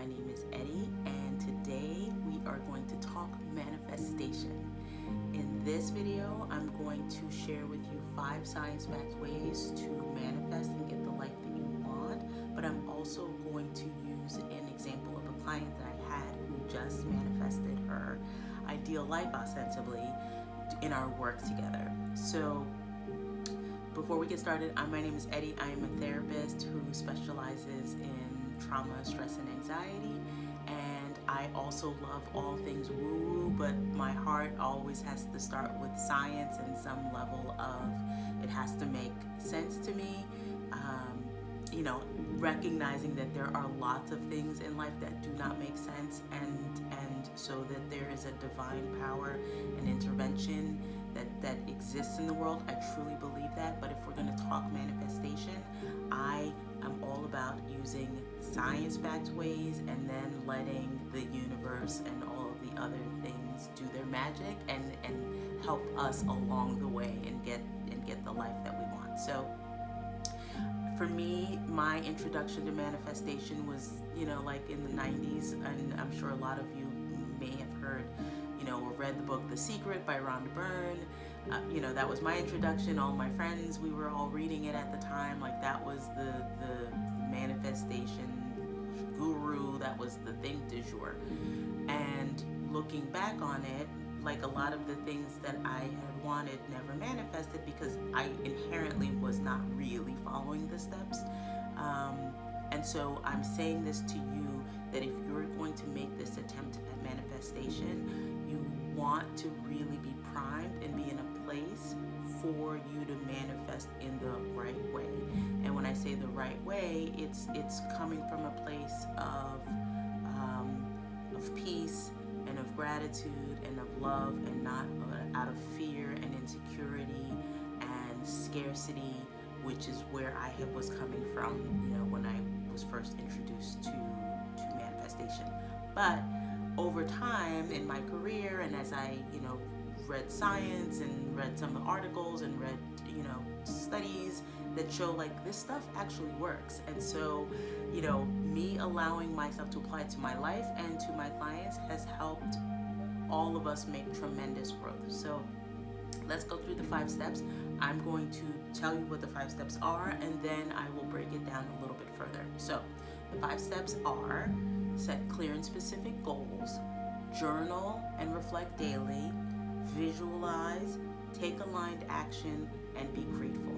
My name is Eddie, and today we are going to talk manifestation. In this video, I'm going to share with you 5 science-backed ways to manifest and get the life that you want, but I'm also going to use an example of a client that I had who just manifested her ideal life ostensibly in our work together. So before we get started, my name is Eddie. I am a therapist who specializes in trauma, stress, and anxiety. And I also love all things woo-woo, but my heart always has to start with science and some level of it has to make sense to me. Recognizing that there are lots of things in life that do not make sense, and so that there is a divine power and intervention that exists in the world. I truly believe that. But if we're going to talk manifestation, I am all about using science-backed ways and then letting the universe and all of the other things do their magic and help us along the way and get the life that we want. So for me, my introduction to manifestation was, like in the 90s, and I'm sure a lot of you may have heard, or read the book The Secret by Rhonda Byrne. That was my introduction. All my friends, we were all reading it at the time. Like, that was the manifestation guru. That was the thing du jour. And looking back on it, like, a lot of the things that I had wanted never manifested because I inherently was not really following the steps. And so I'm saying this to you, that if you're going to make this attempt at manifestation, you want to really be primed and be in a place for you to manifest in the right way. And when I say the right way, it's coming from a place of peace and of gratitude and of love, and not out of fear and insecurity and scarcity, which is where I was coming from, when I was first introduced to manifestation. But over time in my career, and as I, read science and read some of the articles and read, studies that show like this stuff actually works. And so, me allowing myself to apply it to my life and to my clients has helped all of us make tremendous growth. So let's go through the 5 steps. I'm going to tell you what the 5 steps are, and then I will break it down a little bit further. So the 5 steps are: set clear and specific goals, journal and reflect daily, visualize, take aligned action, and be grateful.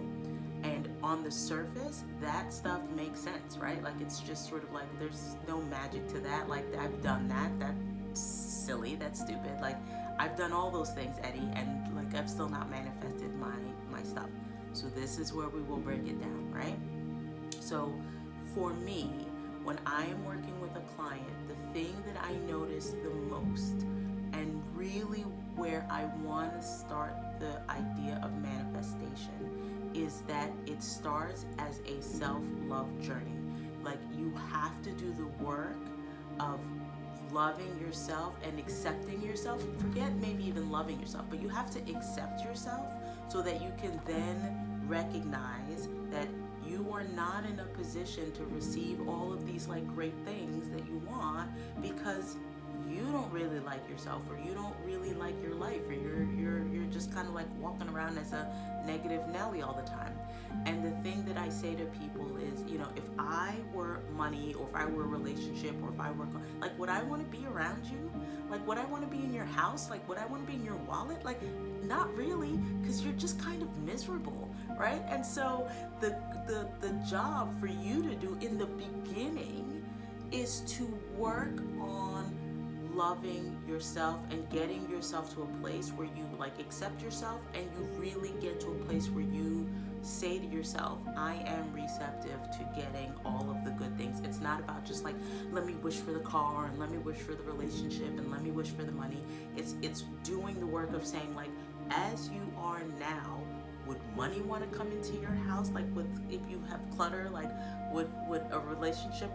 And on the surface, that stuff makes sense, right? Like, it's just sort of like there's no magic to that. Like, I've done that. That's silly. That's stupid. Like, I've done all those things, Eddie, and like I've still not manifested my stuff. So this is where we will break it down, right? So for me, when I am working with a client, the thing that I notice the most, and really where I want to start the idea of manifestation, is that it starts as a self-love journey. Like, you have to do the work of loving yourself and accepting yourself. Forget maybe even loving yourself, but you have to accept yourself so that you can then recognize that you are not in a position to receive all of these like great things that you want because you don't really like yourself, or you don't really like your life, or you're just kind of like walking around as a negative Nelly all the time. And the thing that I say to people is, if I were money, or if I were a relationship, or if I were like, would I want to be around you? Like, would I want to be in your house? Like, would I want to be in your wallet? Like, not really, because you're just kind of miserable, right? And so the job for you to do in the beginning is to work on loving yourself and getting yourself to a place where you like accept yourself, and you really get to a place where you say to yourself, I am receptive to getting all of the good things. It's not about just like, let me wish for the car, and let me wish for the relationship, and let me wish for the money. It's doing the work of saying, like, as you are now, would money want to come into your house? Like, if you have clutter, like, would a relationship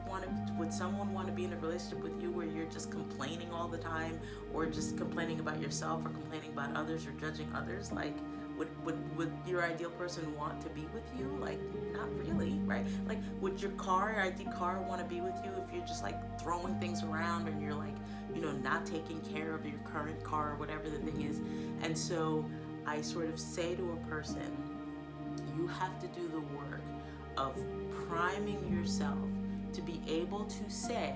would someone want to be in a relationship with you where you're just complaining all the time, or just complaining about yourself, or complaining about others, or judging others? Like, Would your ideal person want to be with you? Like, not really, right? Like, would your ideal car want to be with you if you're just like throwing things around and you're like, not taking care of your current car or whatever the thing is? And so I sort of say to a person, you have to do the work of priming yourself to be able to say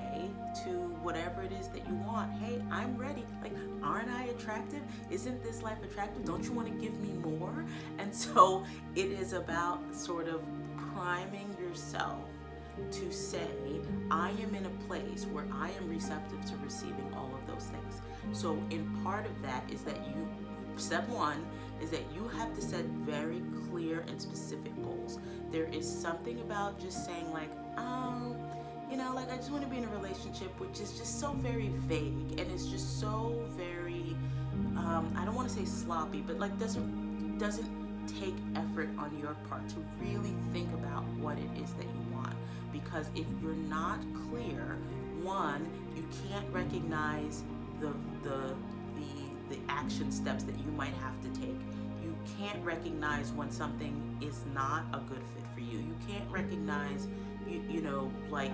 to whatever it is that you want, hey, I'm ready. Like, aren't I attractive? Isn't this life attractive? Don't you want to give me more? And so it is about sort of priming yourself to say, I am in a place where I am receptive to receiving all of those things. So in part of that is that step one is that you have to set very clear and specific goals. There is something about just saying like, like I just want to be in a relationship, which is just so very vague and it's just so very, I don't want to say sloppy, but like doesn't take effort on your part to really think about what it is that you want. Because if you're not clear, one, you can't recognize the action steps that you might have to take. You can't recognize when something is not a good fit for you. You can't recognize, like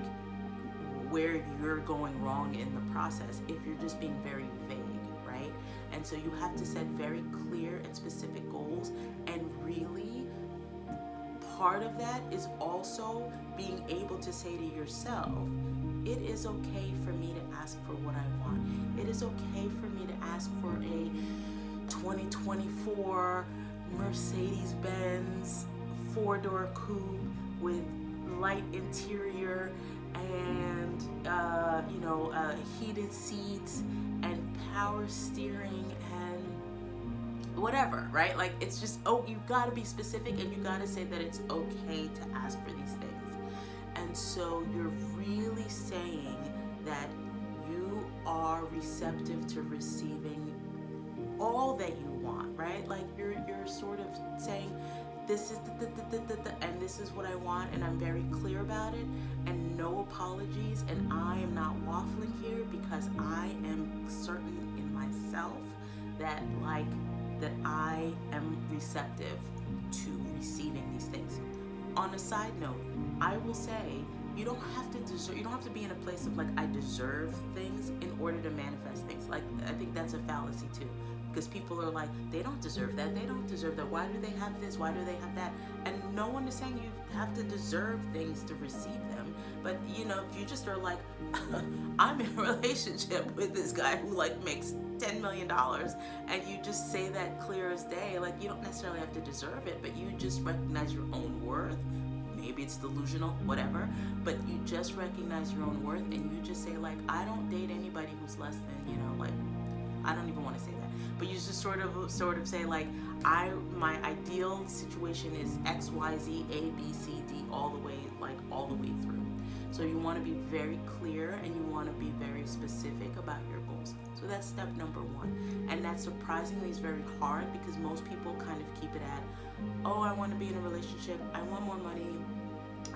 where you're going wrong in the process if you're just being very vague, right? And so you have to set very clear and specific goals, and really part of that is also being able to say to yourself, it is okay for me to ask for what I want. It is okay for me to ask for a 2024 Mercedes-Benz 4-door coupe with light interior and heated seats and power steering and whatever, right? Like, it's just, you gotta be specific, and you gotta say that it's okay to ask for these things. And so you're really saying that you are receptive to receiving all that you want, right? Like, you're sort of saying, this is and this is what I want, and I'm very clear about it, and no apologies, and I am not waffling here because I am certain in myself that I am receptive to receiving these things. On a side note, I will say, you don't have to be in a place of like, I deserve things in order to manifest things. Like, I think that's a fallacy too. Because people are like, they don't deserve that. They don't deserve that. Why do they have this? Why do they have that? And no one is saying you have to deserve things to receive them. But, if you just are like, I'm in a relationship with this guy who like makes $10 million, and you just say that clear as day, like, you don't necessarily have to deserve it, but you just recognize your own worth. Maybe it's delusional, whatever, but you just recognize your own worth, and you just say like, I don't date anybody who's less than, I don't even want to say that, but you just sort of say like, my ideal situation is X, Y, Z, A, B, C, D, all the way through. So you want to be very clear, and you want to be very specific about your goals. So that's step number one. And that surprisingly is very hard, because most people kind of keep it at, I want to be in a relationship, I want more money,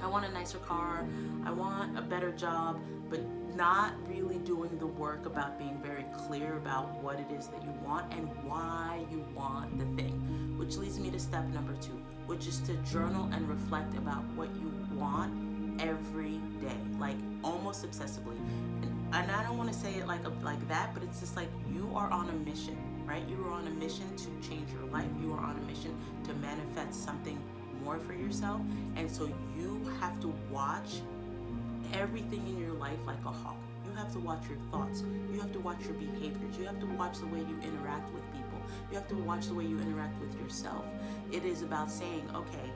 I want a nicer car, I want a better job, but not really doing the work about being very clear about what it is that you want and why you want the thing. Which leads me to step number two, which is to journal and reflect about what you want every day, like almost obsessively. And I don't want to say it like that, but it's just like, you are on a mission, right? You are on a mission to change your life. You are on a mission to manifest something more for yourself. And so you have to watch everything in your life like a hawk. You have to watch your thoughts. You have to watch your behaviors. You have to watch the way you interact with people. You have to watch the way you interact with yourself. It is about saying, okay,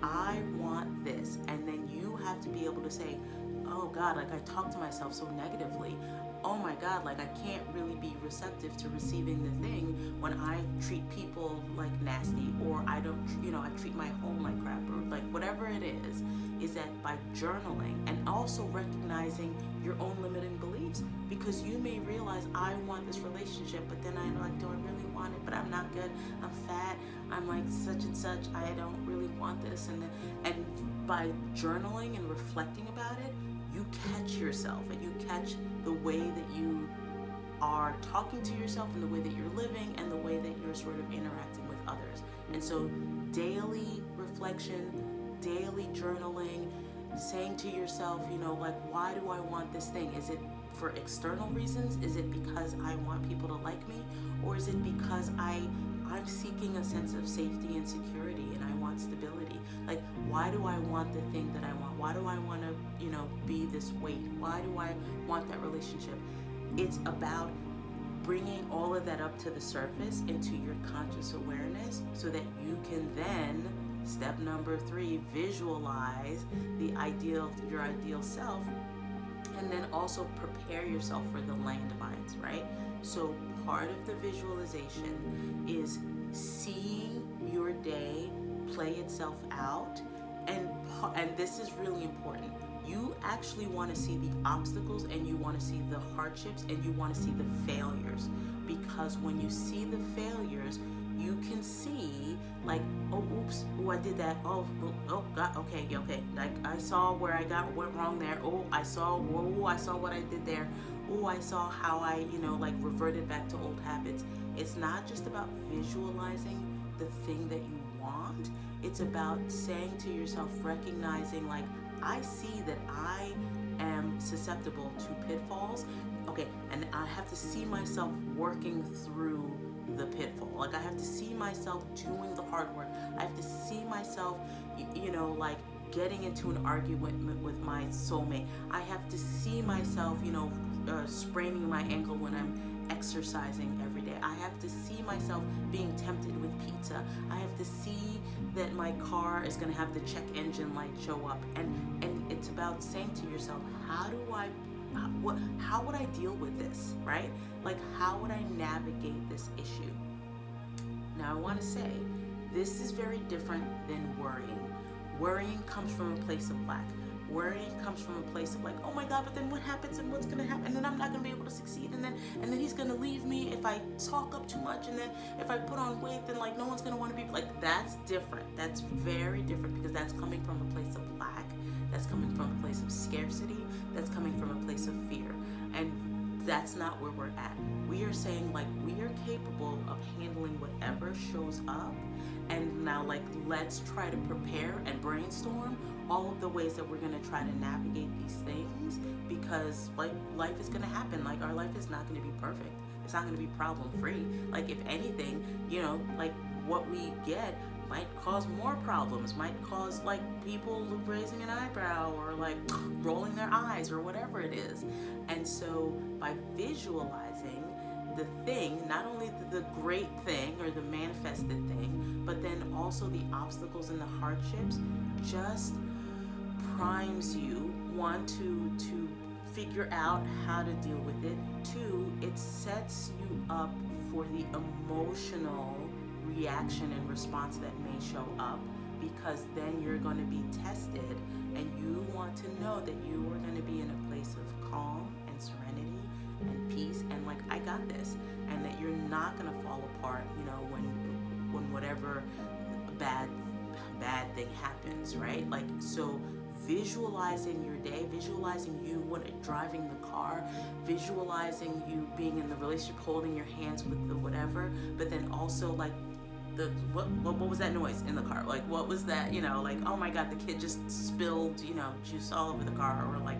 I want this. And then you have to be able to say, oh God, like I talk to myself so negatively. Oh my God, like I can't really be receptive to receiving the thing when I treat people like nasty, or I don't, I treat my home like crap, or like whatever it is that by journaling and also recognizing your own limiting beliefs, because you may realize, I want this relationship, but then I'm like, do I really want it? But I'm not good, I'm fat, I'm like such and such, I don't really want this. And by journaling and reflecting about it, you catch yourself, and you catch the way that you are talking to yourself, and the way that you're living, and the way that you're sort of interacting with others. And so daily reflection, daily journaling, saying to yourself, like, why do I want this thing? Is it for external reasons? Is it because I want people to like me? Or is it because I'm seeking a sense of safety and security and I want stability? Like, why do I want the thing that I want? Why do I want to, be this weight? Why do I want that relationship? It's about bringing all of that up to the surface into your conscious awareness so that you can then, step number 3, visualize your ideal self, and then also prepare yourself for the landmines, right? So part of the visualization is seeing your day play itself out, and this is really important. You actually want to see the obstacles, and you want to see the hardships, and you want to see the failures, because when you see the failures, you can see, like, oh, oops, oh, I did that, oh, God, okay, like, I saw where I went wrong there, I saw what I did there, I saw how I, reverted back to old habits. It's not just about visualizing the thing that you want, it's about saying to yourself, recognizing, like, I see that I am susceptible to pitfalls, okay, and I have to see myself working through the pitfall. Like, I have to see myself doing the hard work. I have to see myself, like, getting into an argument with my soulmate. I have to see myself, spraining my ankle when I'm exercising every day. I have to see myself being tempted with pizza. I have to see that my car is going to have the check engine light show up. And it's about saying to yourself, how would I deal with this, right? Like, how would I navigate this issue? Now, I want to say, this is very different than worrying. Worrying comes from a place of lack. Worrying comes from a place of, like, oh my God, but then what happens, and what's going to happen, and then I'm not going to be able to succeed, and then he's going to leave me if I talk up too much, and then if I put on weight, then, like, no one's going to want to be, like, that's different. That's very different, because that's coming from a place of lack. That's coming from a place of scarcity. That's coming from a place of fear. And that's not where we're at. We are saying, like, we are capable of handling whatever shows up. And now, like, let's try to prepare and brainstorm all of the ways that we're going to try to navigate these things, because, like, life is going to happen. Like, our life is not going to be perfect. It's not going to be problem free. Like, if anything, like, what we get might cause more problems, might cause, like, people raising an eyebrow or, like, rolling their eyes or whatever it is. And so by visualizing the thing, not only the great thing or the manifested thing, but then also the obstacles and the hardships, just primes you, one, to figure out how to deal with it. Two, it sets you up for the emotional reaction and response that may show up, because then you're going to be tested, and you want to know that you are going to be in a place of calm and serenity and peace, and, like, I got this, and that you're not going to fall apart, when whatever bad thing happens, right? Like, so visualizing your day, visualizing you driving the car, visualizing you being in the relationship, holding your hands with the whatever, but then also, like, what was that noise in the car? Like, what was that, like, oh my God, the kid just spilled, juice all over the car, or, like,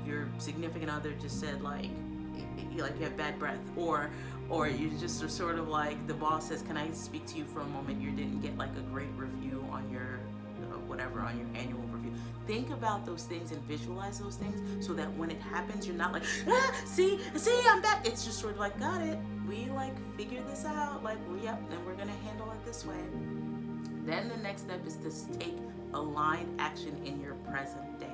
your significant other just said, like you have bad breath, or you just are sort of like, the boss says, can I speak to you for a moment? You didn't get, like, a great review on your whatever, on your annual review. Think about those things and visualize those things, so that when it happens, you're not like, see, I'm back. It's just sort of like, got it. We, like, figured this out. Like, yep, and we're going to handle it this way. Then the next step is to take aligned action in your present day.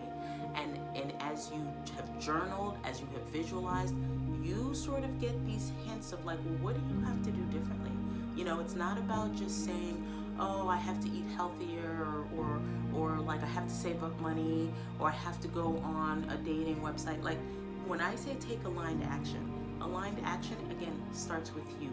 And as you have journaled, as you have visualized, you sort of get these hints of, like, well, what do you have to do differently? It's not about just saying, oh, I have to eat healthier, or like, I have to save up money, or I have to go on a dating website. Like, when I say take aligned action, again, starts with you.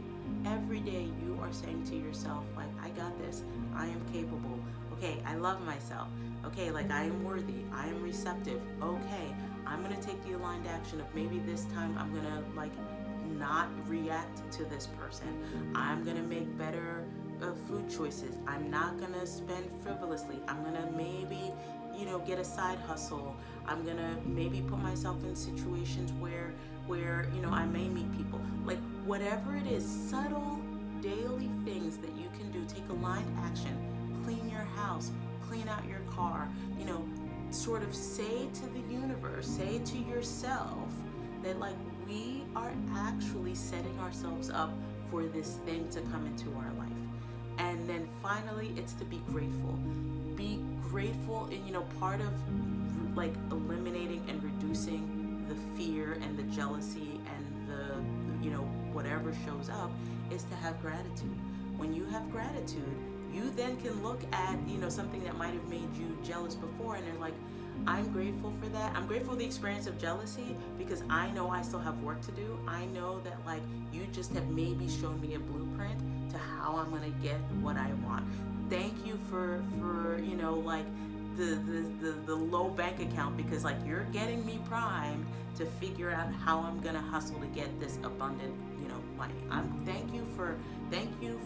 Every day you are saying to yourself, like, I got this, I am capable, okay, I love myself, okay, like, I am worthy, I am receptive, okay, I'm gonna take the aligned action of, maybe this time I'm gonna, like, not react to this person. I'm gonna make better food choices. I'm not gonna spend frivolously. I'm gonna maybe, get a side hustle. I'm gonna maybe put myself in situations where I may meet people. Like whatever it is, subtle daily things that you can do. Take aligned action. Clean your house. Clean out your car. Sort of say to the universe, say to yourself that like we are actually setting ourselves up for this thing to come into our life. And then finally, it's to be grateful. Be grateful, and part of like eliminating and reducing the fear and the jealousy and the whatever shows up is to have gratitude. When you have gratitude, you then can look at something that might have made you jealous before, and they're like, I'm grateful for that. I'm grateful for the experience of jealousy because I know I still have work to do. I know that like you just have maybe shown me a blueprint to how I'm gonna get what I want. Thank you for like the low bank account, because like you're getting me primed to figure out how I'm gonna hustle to get this abundant money. Thank you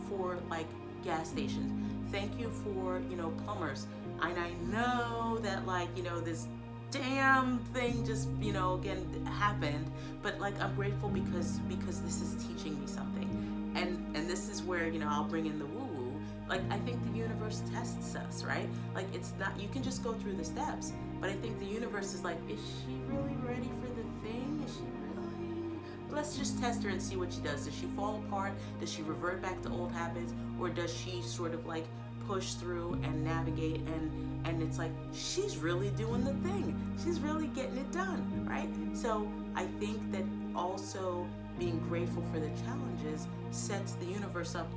for like gas stations. Thank you for plumbers. And I know that like this damn thing just again happened, but like I'm grateful because this is teaching me something. And this is where I'll bring in the woo woo. Like I think the universe tests us, right? Like it's not, you can just go through the steps, but I think the universe is like, is she really ready for the thing? Is she really? Let's just test her and see what she does. Does she fall apart? Does she revert back to old habits? Or does she sort of like push through and navigate, and it's like she's really doing the thing. She's really getting it done, right? So I think that also being grateful for the challenges sets the universe up,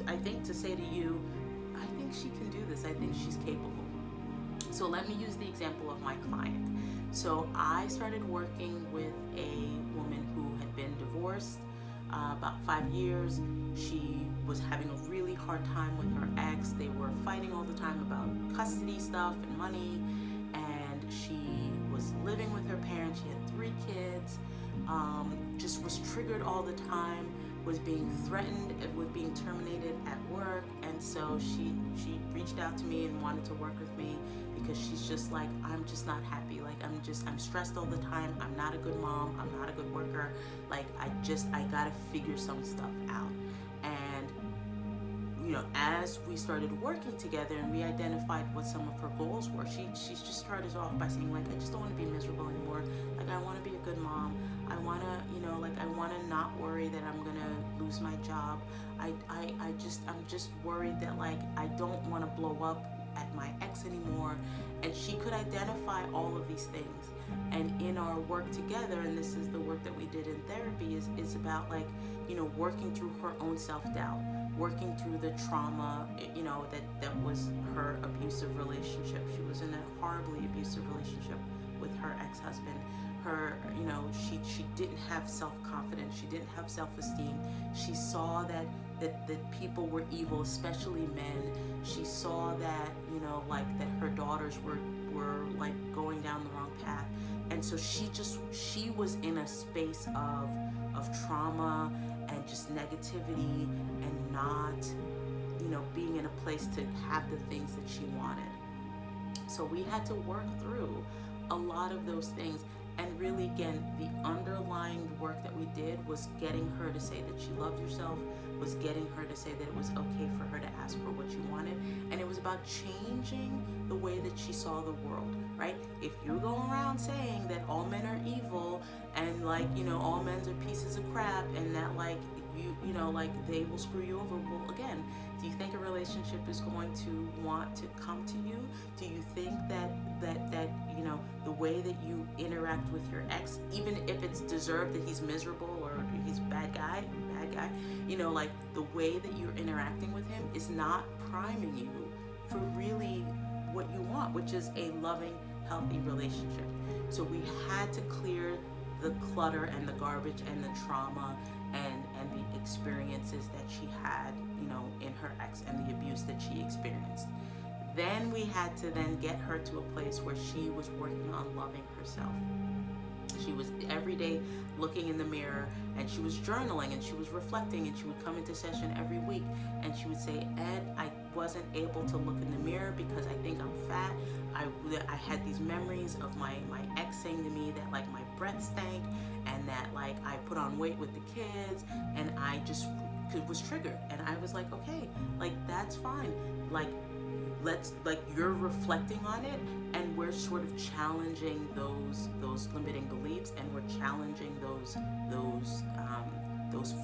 I think, to say to you, I think she can do this. I think she's capable. So let me use the example of my client. So I started working with a woman who had been divorced about 5 years. She was having a really hard time with her ex. They were fighting all the time about custody stuff and money, and she was living with her parents. She had 3 kids, just was triggered all the time, was being threatened with being terminated at work. And so she reached out to me and wanted to work with me because she's just like, I'm just not happy. Like I'm stressed all the time. I'm not a good mom. I'm not a good worker. Like I gotta figure some stuff out. And as we started working together and we identified what some of her goals were, she just started off by saying like, I just don't want to be miserable anymore. Like I want to be a good mom. I want to, I want to not worry that I'm going to lose my job. I'm just worried that like, I don't want to blow up at my ex anymore. And she could identify all of these things. And in our work together, and this is the work that we did in therapy, is about like, working through her own self-doubt, working through the trauma, that was her abusive relationship. She was in a horribly abusive relationship with her ex-husband. Her, she didn't have self-confidence. She didn't have self-esteem. She saw that people were evil, especially men. She saw that, like that her daughters were like going down the wrong path. And so she was in a space of trauma and just negativity and not, being in a place to have the things that she wanted. So we had to work through a lot of those things. And really, again, the underlying work that we did was getting her to say that she loved herself, was getting her to say that it was okay for her to ask for what she wanted. And it was about changing the way that she saw the world, right? If you go around saying that all men are evil and like, all men are pieces of crap and that like, like they will screw you over. Well, again, do you think a relationship is going to want to come to you? Do you think that the way that you interact with your ex, even if it's deserved that he's miserable or he's a bad guy, like the way that you're interacting with him is not priming you for really what you want, which is a loving, healthy relationship. So we had to clear the clutter and the garbage and the trauma and the experiences that she had, in her ex and the abuse that she experienced. Then we had to then get her to a place where she was working on loving herself. She was every day looking in the mirror, and she was journaling, and she was reflecting, and she would come into session every week, and she would say, Ed, I wasn't able to look in the mirror because I think I'm fat. I had these memories of my ex saying to me that like my breath stank, and that like I put on weight with the kids, and I just was triggered. And I was like, okay, like that's fine. Like let's, like, you're reflecting on it, and we're sort of challenging those limiting beliefs, and we're challenging those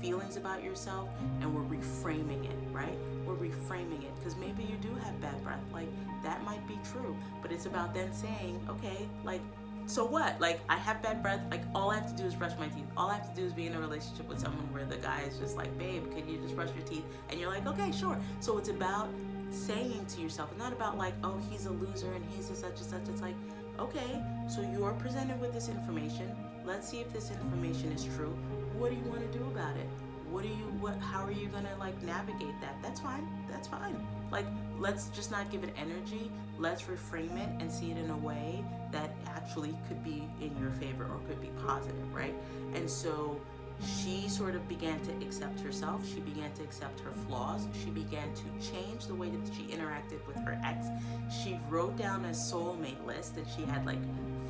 feelings about yourself, and we're reframing it, right? We're reframing it, because maybe you do have bad breath, like that might be true, but it's about then saying, okay, like, so what? Like, I have bad breath, like all I have to do is brush my teeth. All I have to do is be in a relationship with someone where the guy is just like, babe, can you just brush your teeth? And you're like, okay, sure. So it's about saying to yourself, it's not about like, oh, he's a loser and he's a such and such. It's like, okay, so you're presented with this information. Let's see if this information is true. What do you want to do about it? How are you gonna like navigate that? That's fine. Like, let's just not give it energy. Let's reframe it and see it in a way that actually could be in your favor or could be positive, right? And so she sort of began to accept herself. She began to accept her flaws. She began to change the way that she interacted with her ex. She wrote down a soulmate list, and she had like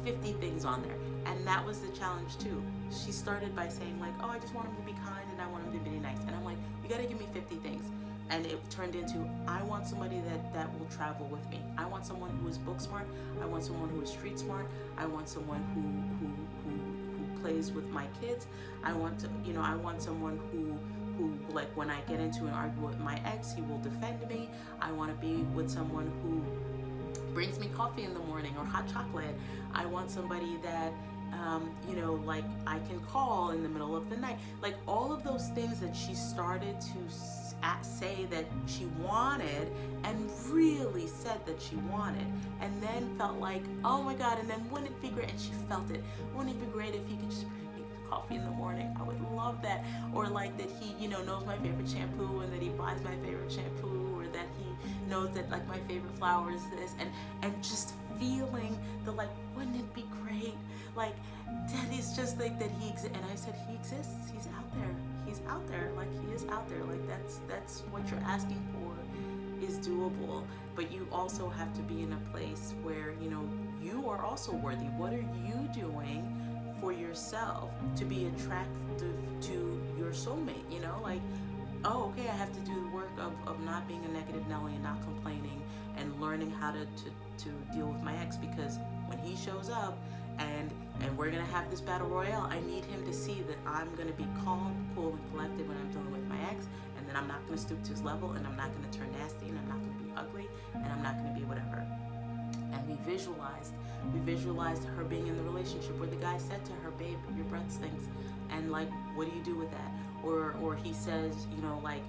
50 things on there. And that was the challenge too. She started by saying like, oh, I just want him to be kind and I want him to be nice. And I'm like, you gotta give me 50 things. And it turned into, I want somebody that will travel with me. I want someone who is book smart. I want someone who is street smart. I want someone who plays with my kids. I want someone who like when I get into an argument with my ex, he will defend me. I want to be with someone who brings me coffee in the morning or hot chocolate. I want somebody that like I can call in the middle of the night. Like all of those things that she started to say that she wanted, and really said that she wanted, and then felt like, oh my God, and then wouldn't it be great, and she felt it, wouldn't it be great if he could just bring me coffee in the morning? I would love that. Or like that he knows my favorite shampoo, and that he buys my favorite shampoo, or that he knows that like my favorite flower is this, and just feeling the like, wouldn't it be great, like that is just like that he exists. And I said, he exists, he's out there, like he is out there, like that's what you're asking for is doable. But you also have to be in a place where you are also worthy. What are you doing for yourself to be attractive to your soulmate? Like, oh, okay, I have to do the work of not being a negative Nelly and not complaining, and learning how to deal with my ex, because when he shows up and we're gonna have this battle royale, I need him to see that I'm gonna be calm, cool, and collected when I'm dealing with my ex, and that I'm not gonna stoop to his level, and I'm not gonna turn nasty, and I'm not gonna be ugly, and I'm not gonna be whatever. And we visualized her being in the relationship where the guy said to her, babe, your breath stinks, and like, what do you do with that? Or he says, like,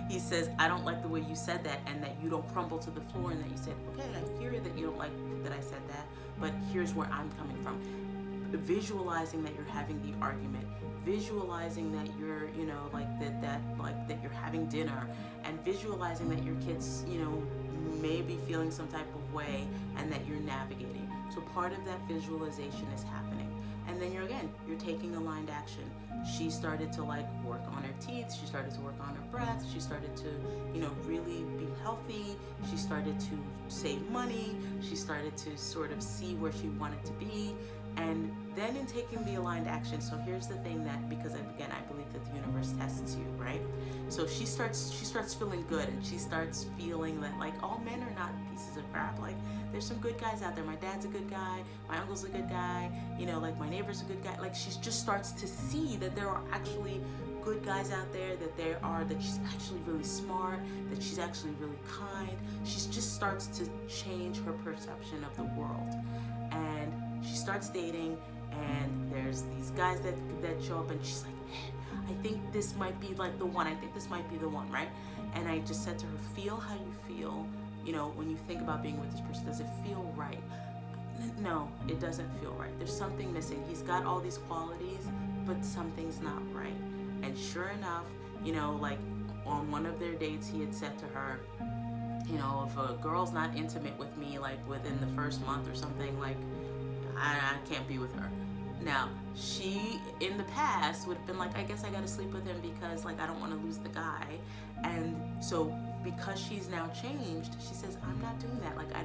he says, I don't like the way you said that, and that you don't crumble to the floor, and that you said, okay, I hear that you don't like that I said that, but here's where I'm coming from. Visualizing that you're having the argument, visualizing that you're, that you're having dinner, and visualizing that your kids, may be feeling some type of way, and that you're navigating. So part of that visualization is happening. And then you're taking aligned action. She started to like work on her teeth. She started to work on her breath. She started to, really be healthy. She started to save money. She started to sort of see where she wanted to be. And then in taking the aligned action, so here's the thing that, because again, I believe that the universe tests you, right? So she starts feeling good, and she starts feeling that like all men are not pieces of crap. Like there's some good guys out there. My dad's a good guy. My uncle's a good guy. Like my neighbor's a good guy. Like she just starts to see that there are actually good guys out there, that she's actually really smart, that she's actually really kind. She just starts to change her perception of the world. And she starts dating, and there's these guys that show up, and she's like, I think this might be like the one. I think this might be the one, right? And I just said to her, feel how you feel, when you think about being with this person. Does it feel right? No, it doesn't feel right. There's something missing. He's got all these qualities, but something's not right. And sure enough, like on one of their dates, he had said to her, if a girl's not intimate with me, like within the first month or something, like I can't be with her. Now, she in the past would have been like, I guess I gotta sleep with him because like I don't want to lose the guy. And so because she's now changed, she says, I'm not doing that. Like I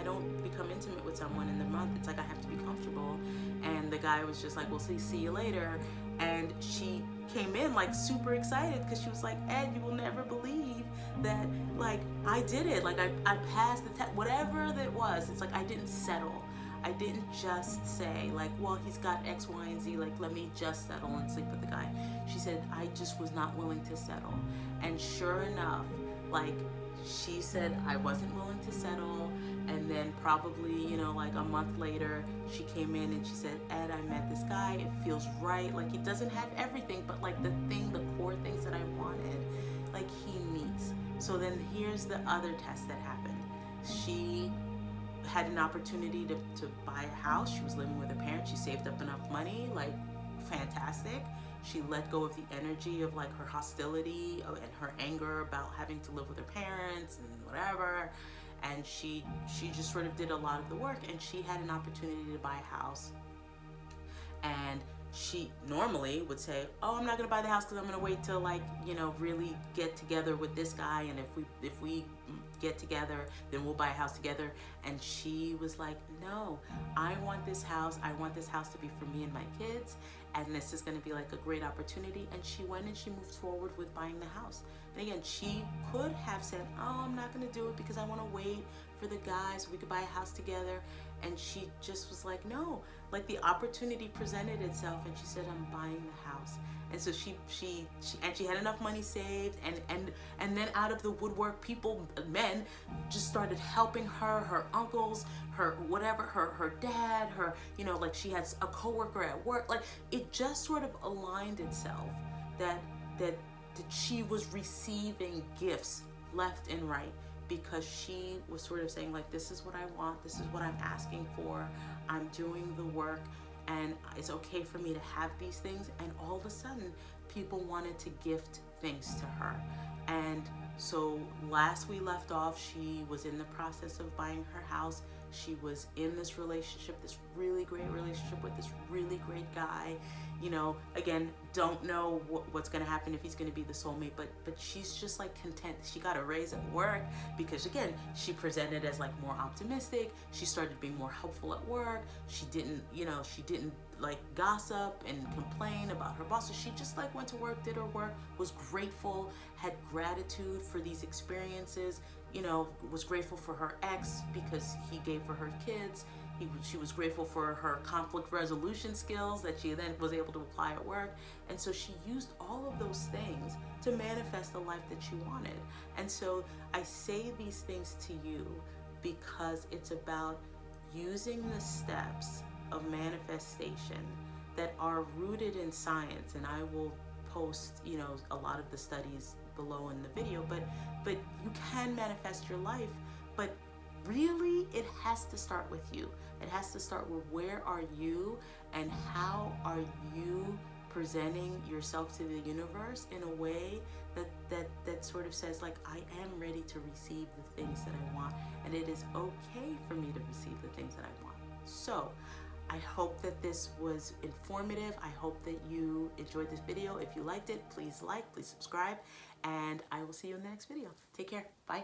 don't become intimate with someone in the month. It's like I have to be comfortable. And the guy was just like, well, see you later. And she came in like super excited because she was like, Ed, you will never believe that like I did it. Like I passed the test, whatever that was. It's like I didn't settle. I didn't just say like, well, he's got X, Y, and Z, like let me just settle and sleep with the guy. She said, I just was not willing to settle. And sure enough, like she said, I wasn't willing to settle. And then probably, you know, like a month later, she came in and she said, Ed, I met this guy. It feels right. Like he doesn't have everything, but like the core things that I wanted, like he meets. So then here's the other test that happened. She had an opportunity to buy a house. She was living with her parents. She saved up enough money, like fantastic. She let go of the energy of like her hostility and her anger about having to live with her parents and whatever. And she just sort of did a lot of the work, and she had an opportunity to buy a house. And she normally would say, oh, I'm not gonna buy the house because I'm gonna wait till like, you know, really get together with this guy, and if we get together, then we'll buy a house together. And she was like, no, I want this house. I want this house to be for me and my kids, and this is gonna be like a great opportunity. And she went and she moved forward with buying the house. And again, she could have said, oh, I'm not gonna do it because I wanna wait for the guy so we could buy a house together. And she just was like, no, like the opportunity presented itself, and she said, I'm buying the house. And so she had enough money saved, and then out of the woodwork, men just started helping her, her uncles, her whatever, her dad, her, you know, like she has a coworker at work. Like it just sort of aligned itself that she was receiving gifts left and right, because she was sort of saying like, this is what I want, this is what I'm asking for, I'm doing the work, and it's okay for me to have these things. And all of a sudden, people wanted to gift things to her. And so last we left off, she was in the process of buying her house. She was in this relationship, this really great relationship with this really great guy. You know, again, don't know what's going to happen, if he's going to be the soulmate, but she's just like content. She got a raise at work because, again, she presented as like more optimistic. She started being more helpful at work. She didn't like gossip and complain about her bosses. She just like went to work, did her work, was grateful, had gratitude for these experiences, you know, was grateful for her ex because he gave her her kids. She was grateful for her conflict resolution skills that she then was able to apply at work. And so she used all of those things to manifest the life that she wanted. And so I say these things to you because it's about using the steps of manifestation that are rooted in science. And I will post, you know, a lot of the studies below in the video, but you can manifest your life, but really it has to start with you. It has to start with where are you and how are you presenting yourself to the universe in a way that sort of says like, I am ready to receive the things that I want, and it is okay for me to receive the things that I want. So I hope that this was informative. I hope that you enjoyed this video. If you liked it, please like, please subscribe, and I will see you in the next video. Take care. Bye.